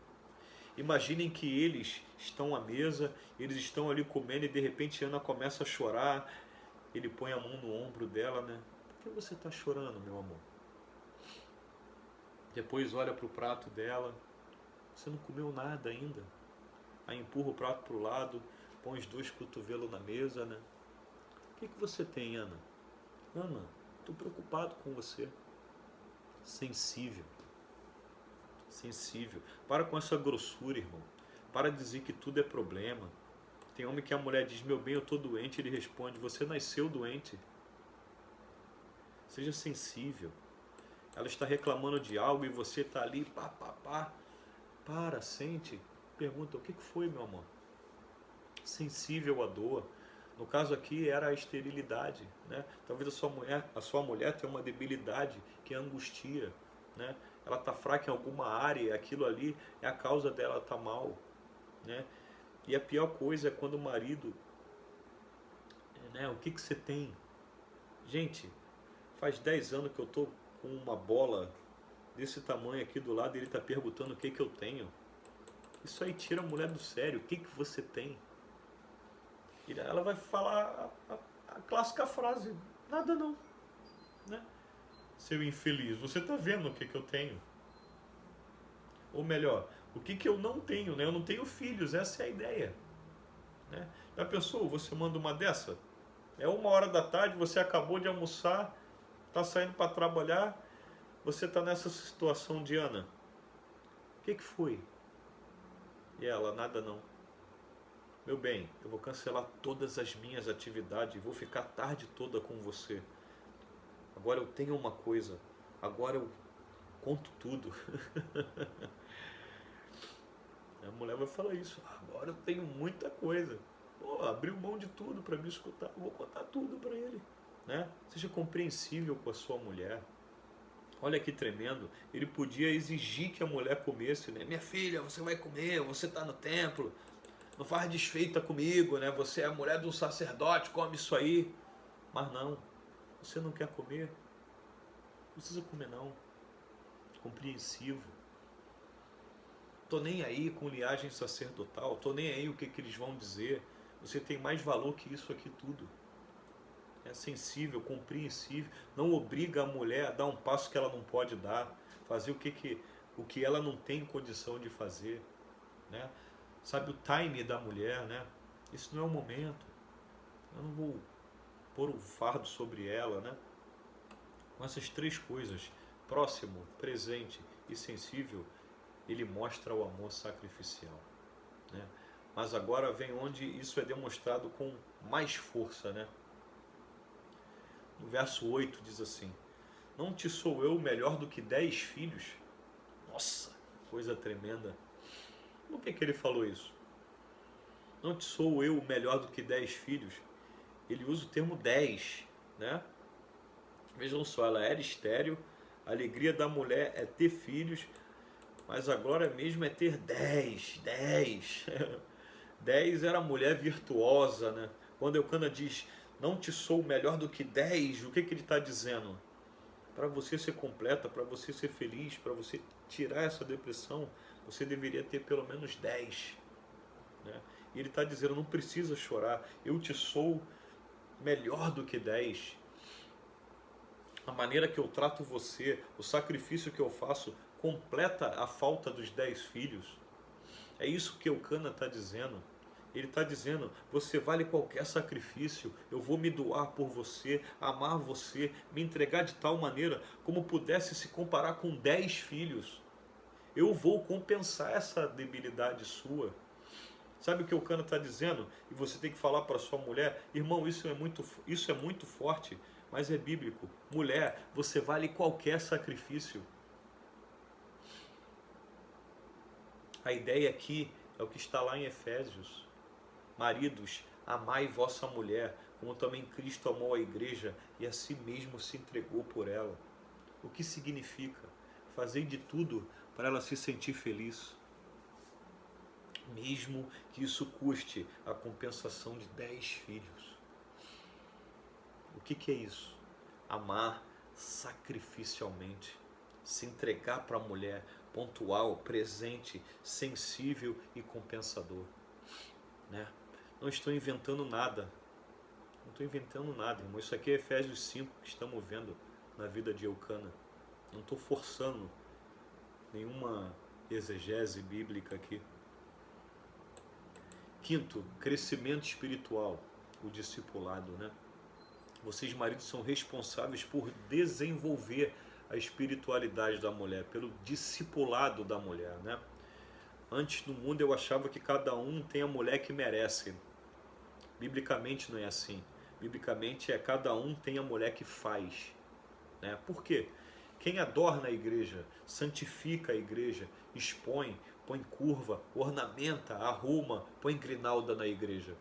Imaginem que eles estão à mesa, eles estão ali comendo e de repente Ana começa a chorar. Ele põe a mão no ombro dela, né? Por que você está chorando, meu amor? Depois olha para o prato dela. Você não comeu nada ainda? Aí empurra o prato para o lado, põe os 2 cotovelos na mesa, né? O que você tem, Ana? Ana, estou preocupado com você. Sensível. Sensível. Para com essa grossura, irmão. Para de dizer que tudo é problema. Tem homem que a mulher diz, meu bem, eu estou doente. Ele responde, você nasceu doente. Seja sensível. Ela está reclamando de algo e você está ali, pá. Para, sente. Pergunta, o que foi, meu amor? Sensível à dor. No caso aqui era a esterilidade, né? Talvez a sua mulher tenha uma debilidade que é a angustia, né? Ela está fraca em alguma área e aquilo ali é a causa dela estar mal, né? E a pior coisa é quando o marido, né? O que você tem? Gente, faz 10 anos que eu estou com uma bola desse tamanho aqui do lado e ele está perguntando o que eu tenho. Isso aí tira a mulher do sério. O que você tem? Ela vai falar a clássica frase: nada não, né? Seu infeliz, você está vendo o que eu tenho? Ou melhor, o que eu não tenho, né? Eu não tenho filhos, essa é a ideia, né? Já pensou, você manda uma dessa? É 1h da tarde, você acabou de almoçar, está saindo para trabalhar, você está nessa situação de: Ana, o que foi? E ela: nada não. Meu bem, eu vou cancelar todas as minhas atividades e vou ficar a tarde toda com você. Agora eu tenho uma coisa, agora eu conto tudo. A mulher vai falar isso: agora eu tenho muita coisa. Pô, abriu mão de tudo para me escutar, eu vou contar tudo para ele, né? Seja compreensível com a sua mulher. Olha que tremendo, ele podia exigir que a mulher comesse, né? Minha filha, você vai comer, você está no templo, não faz desfeita comigo, né? Você é a mulher de um sacerdote, come isso aí. Mas não, você não quer comer? Não precisa comer não. Compreensivo. Tô nem aí com linhagem sacerdotal, tô nem aí o que eles vão dizer. Você tem mais valor que isso aqui tudo. É sensível, compreensível, não obriga a mulher a dar um passo que ela não pode dar, fazer o que ela não tem condição de fazer, né? Sabe o time da mulher, né? Isso não é o momento. Eu não vou pôr um fardo sobre ela, né? Com essas 3 coisas, próximo, presente e sensível, ele mostra o amor sacrificial, né? Mas agora vem onde isso é demonstrado com mais força, né? No verso 8 diz assim: não te sou eu melhor do que 10 filhos? Nossa, coisa tremenda. Por que ele falou isso? Não te sou eu melhor do que 10 filhos? Ele usa o termo 10, né? Vejam só, ela era estéril, a alegria da mulher é ter filhos, mas a glória mesmo é ter 10. 10 era a mulher virtuosa, né? Quando Eucana diz: não te sou melhor do que 10, o que ele está dizendo? Para você ser completa, para você ser feliz, para você tirar essa depressão, você deveria ter pelo menos 10, né? E ele está dizendo: não precisa chorar, eu te sou melhor do que 10. A maneira que eu trato você, o sacrifício que eu faço, completa a falta dos 10 filhos. É isso que Eucana está dizendo. Ele está dizendo: você vale qualquer sacrifício, eu vou me doar por você, amar você, me entregar de tal maneira como pudesse se comparar com 10 filhos. Eu vou compensar essa debilidade sua. Sabe o que Eucana está dizendo? E você tem que falar para sua mulher: irmão, isso é muito forte, mas é bíblico. Mulher, você vale qualquer sacrifício. A ideia aqui é o que está lá em Efésios. Maridos, amai vossa mulher, como também Cristo amou a igreja e a si mesmo se entregou por ela. O que significa? Fazer de tudo para ela se sentir feliz, mesmo que isso custe a compensação de 10 filhos. O que é isso? Amar sacrificialmente, se entregar para a mulher, pontual, presente, sensível e compensador, né? Não estou inventando nada. Não estou inventando nada, irmão. Isso aqui é Efésios 5 que estamos vendo na vida de Eucana. Não estou forçando nenhuma exegese bíblica aqui. Quinto, crescimento espiritual, o discipulado, né? Vocês, maridos, são responsáveis por desenvolver a espiritualidade da mulher, pelo discipulado da mulher, né? Antes no mundo eu achava que cada um tem a mulher que merece. Biblicamente não é assim. Biblicamente é cada um tem a mulher que faz, né? Por quê? Quem adorna a igreja, santifica a igreja, expõe, põe curva, ornamenta, arruma, põe grinalda na igreja.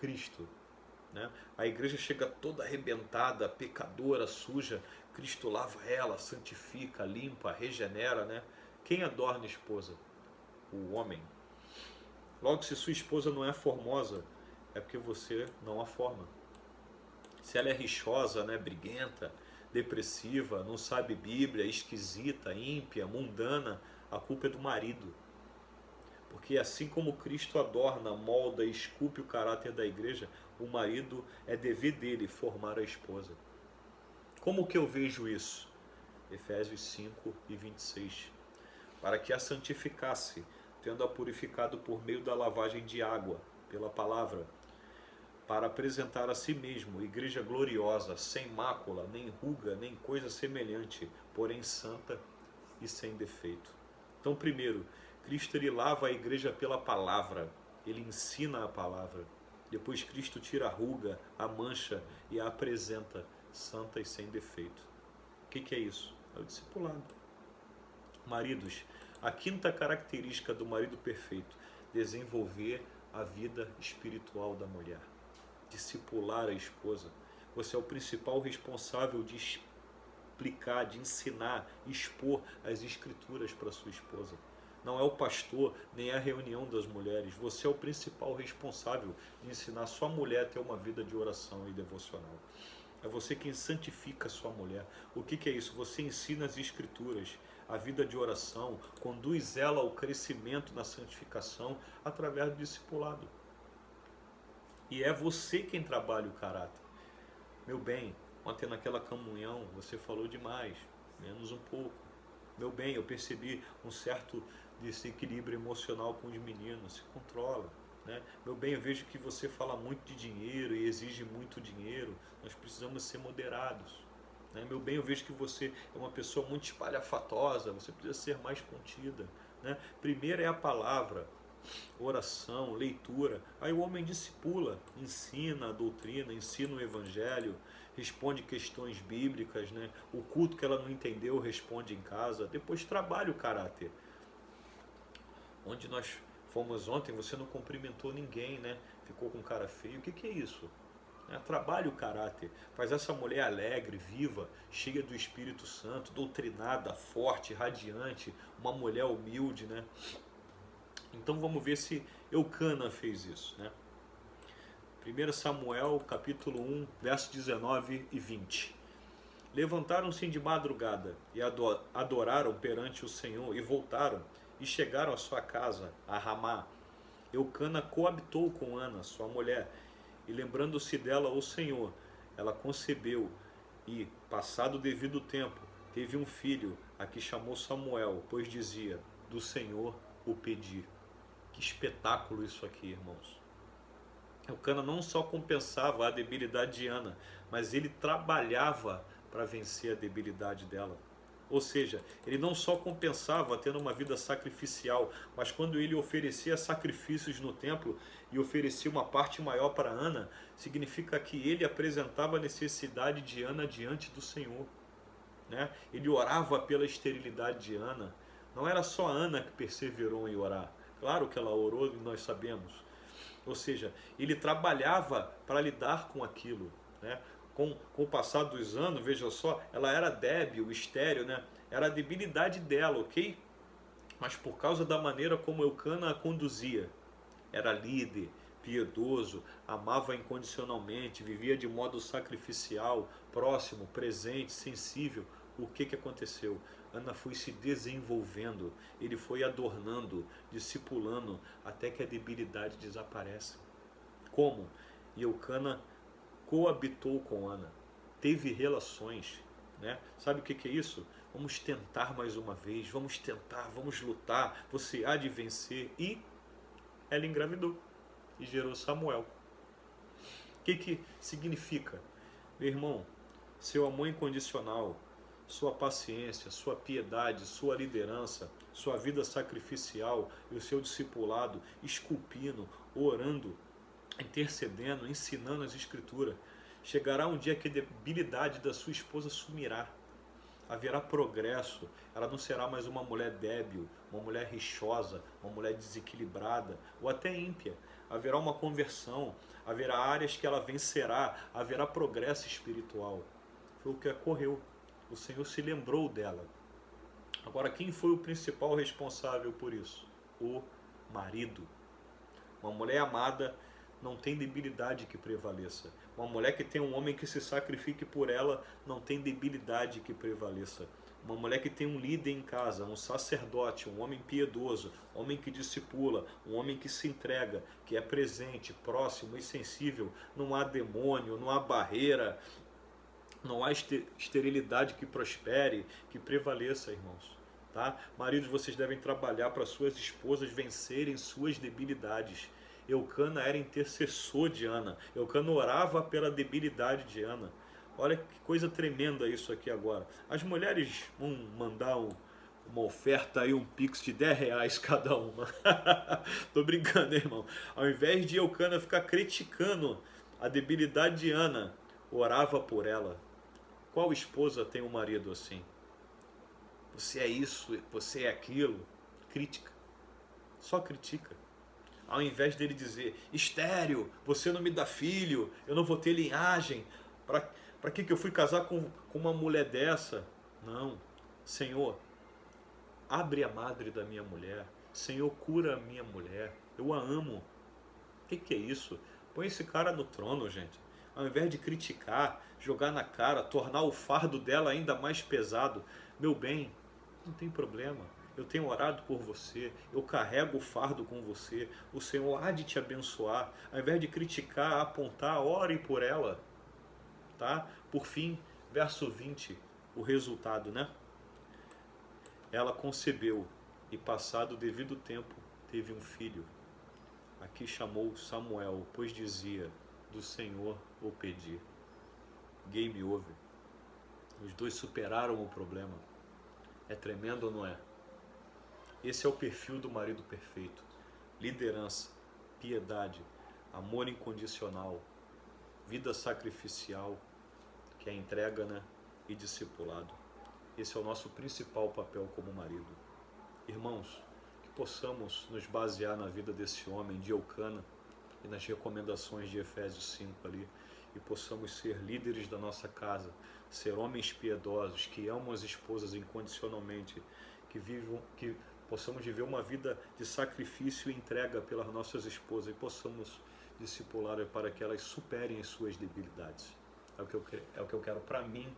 Cristo, né? A igreja chega toda arrebentada, pecadora, suja. Cristo lava ela, santifica, limpa, regenera, né? Quem adorna a esposa? O homem. Logo, se sua esposa não é formosa, é porque você não a forma. Se ela é rixosa, né, briguenta, depressiva, não sabe Bíblia, esquisita, ímpia, mundana, a culpa é do marido. Porque assim como Cristo adorna, molda e esculpe o caráter da igreja, o marido é dever dele formar a esposa. Como que eu vejo isso? Efésios 5:26. Para que a santificasse, tendo-a purificado por meio da lavagem de água, pela palavra, para apresentar a si mesmo igreja gloriosa, sem mácula, nem ruga, nem coisa semelhante, porém santa e sem defeito. Então, primeiro, Cristo ele lava a igreja pela palavra, ele ensina a palavra. Depois Cristo tira a ruga, a mancha e a apresenta santa e sem defeito. O que é isso? É o discipulado. Maridos, a quinta característica do marido perfeito: desenvolver a vida espiritual da mulher. Discipular a esposa. Você é o principal responsável de explicar, de ensinar, expor as escrituras para sua esposa. Não é o pastor, nem é a reunião das mulheres. Você é o principal responsável de ensinar sua mulher a ter uma vida de oração e devocional. É você quem santifica a sua mulher. O que é isso? Você ensina as escrituras, a vida de oração, conduz ela ao crescimento na santificação através do discipulado. E é você quem trabalha o caráter. Meu bem, ontem naquela comunhão você falou demais, menos um pouco. Meu bem, eu percebi um certo desequilíbrio emocional com os meninos, se controla. Né? Meu bem, eu vejo que você fala muito de dinheiro e exige muito dinheiro, nós precisamos ser moderados. Né? Meu bem, eu vejo que você é uma pessoa muito espalhafatosa, você precisa ser mais contida. Né? Primeiro é a palavra, oração, leitura. Aí o homem discipula, ensina a doutrina, ensina o evangelho, responde questões bíblicas, né? O culto que ela não entendeu, responde em casa. Depois trabalha o caráter. Onde nós fomos ontem, você não cumprimentou ninguém, né? Ficou com cara feio. O que é isso? Trabalha o caráter, faz essa mulher alegre, viva, cheia do Espírito Santo, doutrinada, forte, radiante, uma mulher humilde, né? Então vamos ver se Eucana fez isso, né? 1 Samuel capítulo 1, versos 19 e 20. Levantaram-se de madrugada e adoraram perante o Senhor e voltaram e chegaram à sua casa, a Ramá. Eucana coabitou com Ana, sua mulher, e lembrando-se dela o Senhor, ela concebeu e, passado o devido tempo, teve um filho, a que chamou Samuel, pois dizia: do Senhor o pedi. Que espetáculo isso aqui, irmãos. Eucana não só compensava a debilidade de Ana, mas ele trabalhava para vencer a debilidade dela. Ou seja, ele não só compensava tendo uma vida sacrificial, mas quando ele oferecia sacrifícios no templo e oferecia uma parte maior para Ana, significa que ele apresentava a necessidade de Ana diante do Senhor. Né? Ele orava pela esterilidade de Ana. Não era só Ana que perseverou em orar. Claro que ela orou e nós sabemos. Ou seja, ele trabalhava para lidar com aquilo. Né? Com o passar dos anos, veja só, ela era débil, estéril, né? Era a debilidade dela, ok? Mas por causa da maneira como Eucana a conduzia, era líder, piedoso, amava incondicionalmente, vivia de modo sacrificial, próximo, presente, sensível. O que aconteceu? Ana foi se desenvolvendo, ele foi adornando, discipulando, até que a debilidade desaparece. Como? E Eucana coabitou com Ana, teve relações. Né? Sabe o que é isso? Vamos tentar mais uma vez, vamos tentar, vamos lutar, você há de vencer. E ela engravidou e gerou Samuel. O que significa? Meu irmão, seu amor incondicional, sua paciência, sua piedade, sua liderança, sua vida sacrificial e o seu discipulado, esculpindo, orando, intercedendo, ensinando as escrituras. Chegará um dia que a debilidade da sua esposa sumirá. Haverá progresso. Ela não será mais uma mulher débil, uma mulher rixosa, uma mulher desequilibrada ou até ímpia. Haverá uma conversão, haverá áreas que ela vencerá, haverá progresso espiritual. Foi o que ocorreu. O Senhor se lembrou dela. Agora, quem foi o principal responsável por isso? O marido. Uma mulher amada não tem debilidade que prevaleça. Uma mulher que tem um homem que se sacrifique por ela, não tem debilidade que prevaleça. Uma mulher que tem um líder em casa, um sacerdote, um homem piedoso, um homem que discipula, um homem que se entrega, que é presente, próximo e sensível, não há demônio, não há barreira, não há esterilidade que prospere, que prevaleça, irmãos. Tá? Maridos, vocês devem trabalhar para suas esposas vencerem suas debilidades. Eucana era intercessor de Ana. Eucana orava pela debilidade de Ana. Olha que coisa tremenda isso aqui agora. As mulheres vão mandar uma oferta aí, um pix de 10 reais cada uma. Tô brincando, irmão. Ao invés de Eucana ficar criticando a debilidade de Ana, orava por ela. Qual esposa tem um marido assim? Você é isso, você é aquilo. Crítica. Só critica. Ao invés dele dizer, estéril, você não me dá filho, eu não vou ter linhagem. Para que eu fui casar com uma mulher dessa? Não. Senhor, abre a madre da minha mulher. Senhor, cura a minha mulher. Eu a amo. O que é isso? Põe esse cara no trono, gente. Ao invés de criticar, jogar na cara, tornar o fardo dela ainda mais pesado. Meu bem, não tem problema. Eu tenho orado por você, eu carrego o fardo com você. O Senhor há de te abençoar. Ao invés de criticar, apontar, ore por ela. Tá? Por fim, verso 20, o resultado, né? Ela concebeu e, passado o devido tempo, teve um filho. Aqui chamou Samuel, pois dizia, do Senhor o pedi. Game over. Os dois superaram o problema. É tremendo ou não é? Esse é o perfil do marido perfeito. Liderança, piedade, amor incondicional, vida sacrificial, que é entrega, né? E discipulado. Esse é o nosso principal papel como marido. Irmãos, que possamos nos basear na vida desse homem, de Eucana, e nas recomendações de Efésios 5 ali, e possamos ser líderes da nossa casa, ser homens piedosos, que amam as esposas incondicionalmente, que possamos viver uma vida de sacrifício e entrega pelas nossas esposas, e possamos discipular para que elas superem as suas debilidades. É o que eu quero para mim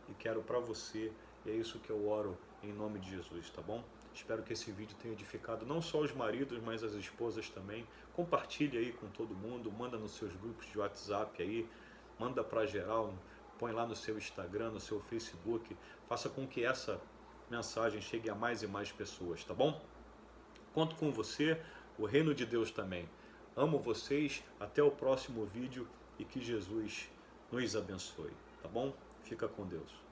e quero para você, e é isso que eu oro em nome de Jesus, tá bom? Espero que esse vídeo tenha edificado não só os maridos, mas as esposas também. Compartilhe aí com todo mundo, manda nos seus grupos de WhatsApp aí, manda para geral, põe lá no seu Instagram, no seu Facebook, faça com que essa mensagem chegue a mais e mais pessoas, tá bom? Conto com você, o reino de Deus também. Amo vocês, até o próximo vídeo e que Jesus nos abençoe, tá bom? Fica com Deus.